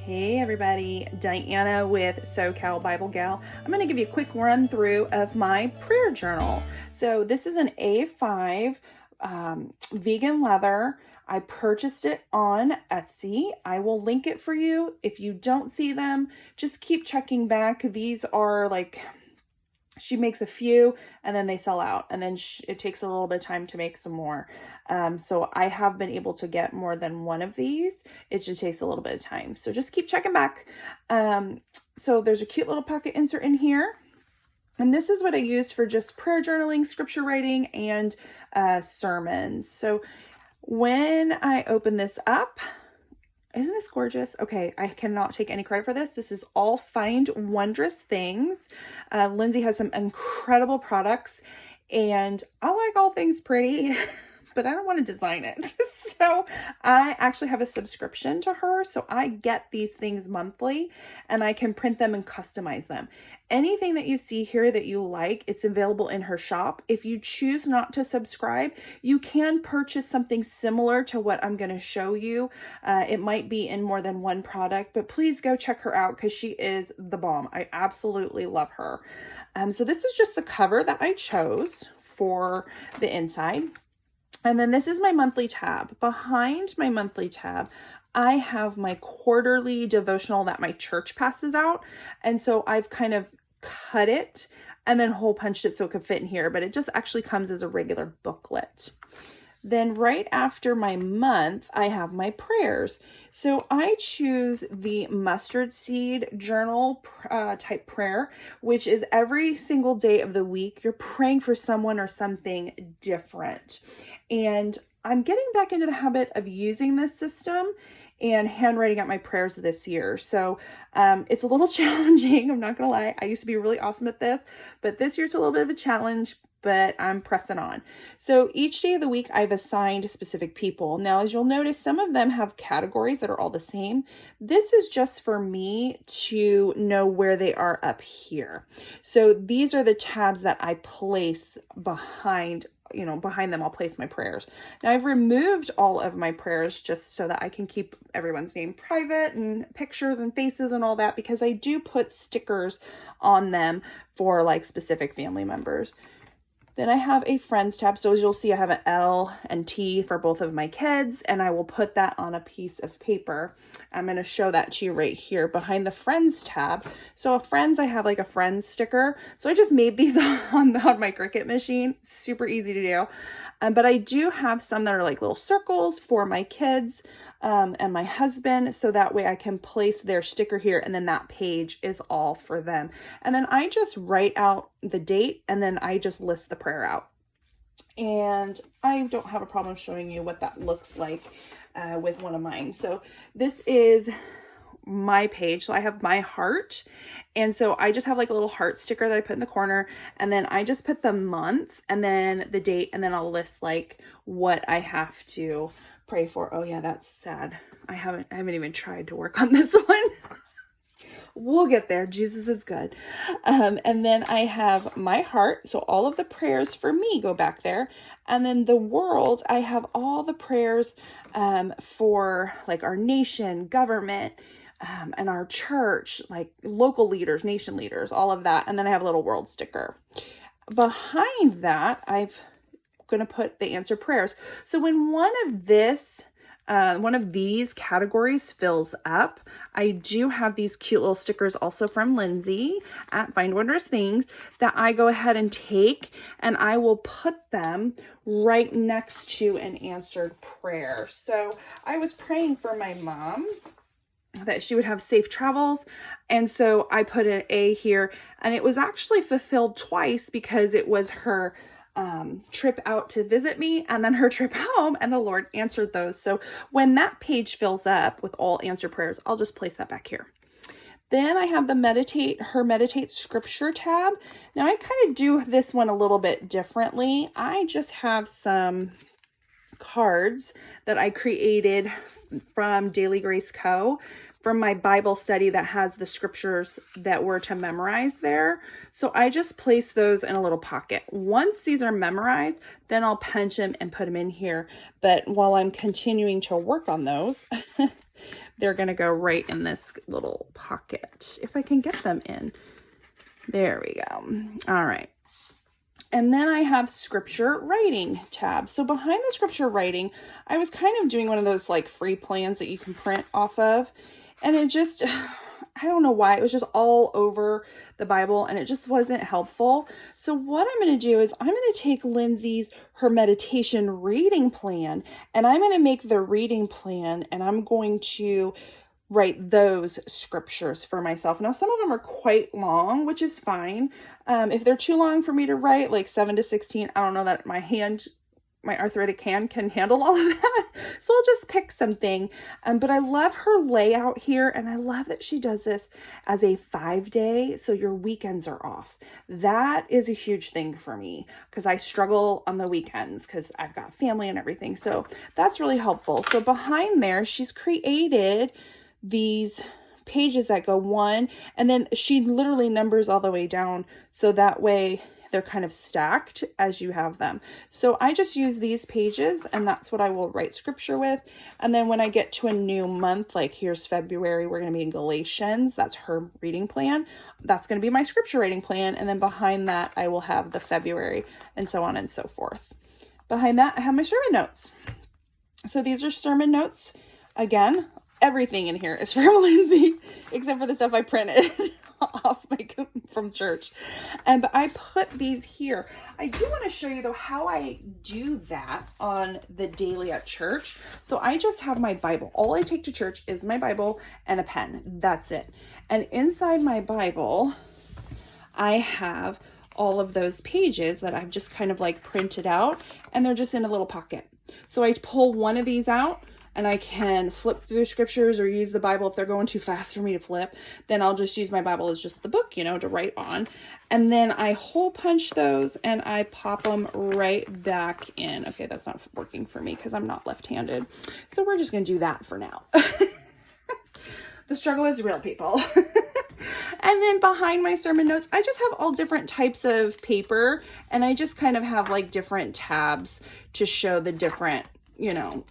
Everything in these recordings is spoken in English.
Hey everybody, Diana with SoCal Bible Gal. I'm going to give you a quick run through of my prayer journal. So this is an A5 vegan leather. I purchased it on Etsy. I will link it for you. If you don't see them, just keep checking back. These are she makes a few and then they sell out, and then it takes a little bit of time to make some more. So I have been able to get more than one of these. It just takes a little bit of time. So just keep checking back. So there's a cute little pocket insert in here. And this is what I use for just prayer journaling, scripture writing, and sermons. So when I open this up, isn't this gorgeous? Okay, I cannot take any credit for this. This is all Find Wondrous Things. Lindsay has some incredible products, and I like all things pretty, but I don't want to design it. So I actually have a subscription to her, so I get these things monthly, and I can print them and customize them. Anything that you see here that you like, it's available in her shop. If you choose not to subscribe, you can purchase something similar to what I'm going to show you. It might be in more than one product, but please go check her out because she is the bomb. I absolutely love her. So this is just the cover that I chose for the inside. And then this is my monthly tab. Behind my monthly tab, I have my quarterly devotional that my church passes out. And so I've kind of cut it and then hole punched it so it could fit in here, but it just actually comes as a regular booklet. Then right after my month, I have my prayers. So I choose the mustard seed journal type prayer, which is every single day of the week, you're praying for someone or something different. And I'm getting back into the habit of using this system and handwriting out my prayers this year. So it's a little challenging. I'm not going to lie. I used to be really awesome at this, but this year it's a little bit of a challenge, but I'm pressing on. So each day of the week, I've assigned specific people. Now, as you'll notice, some of them have categories that are all the same. This is just for me to know where they are up here. So these are the tabs that I place behind them, I'll place my prayers. Now I've removed all of my prayers just so that I can keep everyone's name private and pictures and faces and all that, because I do put stickers on them for like specific family members. Then I have a friends tab. So as you'll see, I have an L and T for both of my kids, and I will put that on a piece of paper. I'm going to show that to you right here behind the friends tab. So friends, I have like a friends sticker. So I just made these on my Cricut machine. Super easy to do. But I do have some that are like little circles for my kids and my husband. So that way I can place their sticker here, and then that page is all for them. And then I just write out the date, and then I just list the prayer out. And I don't have a problem showing you what that looks like with one of mine. So this is my page. So I have my heart. And so I just have like a little heart sticker that I put in the corner, and then I just put the month and then the date, and then I'll list like what I have to pray for. Oh yeah, that's sad. I haven't even tried to work on this one. We'll get there. Jesus is good. And then I have my heart. So all of the prayers for me go back there. And then the world, I have all the prayers for like our nation, government, and our church, like local leaders, nation leaders, all of that. And then I have a little world sticker. Behind that, I'm going to put the answer prayers. So when one of these categories fills up, I do have these cute little stickers also from Lindsay at Find Wondrous Things that I go ahead and take, and I will put them right next to an answered prayer. So I was praying for my mom that she would have safe travels, and so I put an A here, and it was actually fulfilled twice because it was her trip out to visit me and then her trip home, and the Lord answered those. So when that page fills up with all answered prayers, I'll just place that back here. Then I have the meditate scripture tab. Now I kind of do this one a little bit differently. I just have some cards that I created from Daily Grace Co. from my Bible study that has the scriptures that were to memorize there. So I just place those in a little pocket. Once these are memorized, then I'll punch them and put them in here. But while I'm continuing to work on those, they're going to go right in this little pocket. If I can get them in. There we go. All right. And then I have scripture writing tab. So behind the scripture writing, I was kind of doing one of those like free plans that you can print off of. And it just, I don't know why, it was just all over the Bible and it just wasn't helpful. So what I'm going to do is I'm going to take Lindsay's, her meditation reading plan, and I'm going to make the reading plan and I'm going to write those scriptures for myself. Now, some of them are quite long, which is fine. If they're too long for me to write, like 7 to 16, I don't know that my arthritic hand can handle all of that. So I'll just pick something. But I love her layout here. And I love that she does this as a 5-day. So your weekends are off. That is a huge thing for me because I struggle on the weekends because I've got family and everything. So that's really helpful. So behind there, she's created these pages that go 1, and then she literally numbers all the way down. So that way they're kind of stacked as you have them. So I just use these pages and that's what I will write scripture with. And then when I get to a new month, like here's February, we're going to be in Galatians. That's her reading plan. That's going to be my scripture writing plan. And then behind that, I will have the February and so on and so forth. Behind that, I have my sermon notes. So these are sermon notes. Again, everything in here is from Lindsay, except for the stuff I printed off from church. But I put these here. I do want to show you though how I do that on the daily at church. So I just have my Bible. All I take to church is my Bible and a pen. That's it. And inside my Bible, I have all of those pages that I've just kind of like printed out, and they're just in a little pocket. So I pull one of these out and I can flip through scriptures or use the Bible. If they're going too fast for me to flip, then I'll just use my Bible as just the book, you know, to write on. And then I hole punch those and I pop them right back in. Okay, that's not working for me because I'm not left-handed. So we're just going to do that for now. The struggle is real, people. And then behind my sermon notes, I just have all different types of paper, and I just kind of have like different tabs to show the different, you know,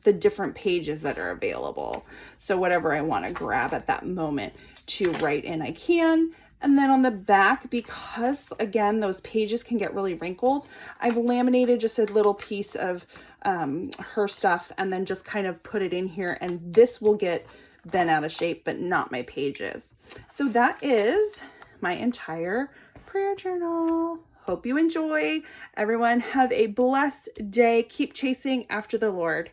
the different pages that are available. So whatever I want to grab at that moment to write in, I can. And then on the back, because again, those pages can get really wrinkled, I've laminated just a little piece of her stuff and then just kind of put it in here, and this will get bent out of shape, but not my pages. So that is my entire prayer journal. Hope you enjoy. Everyone have a blessed day. Keep chasing after the Lord.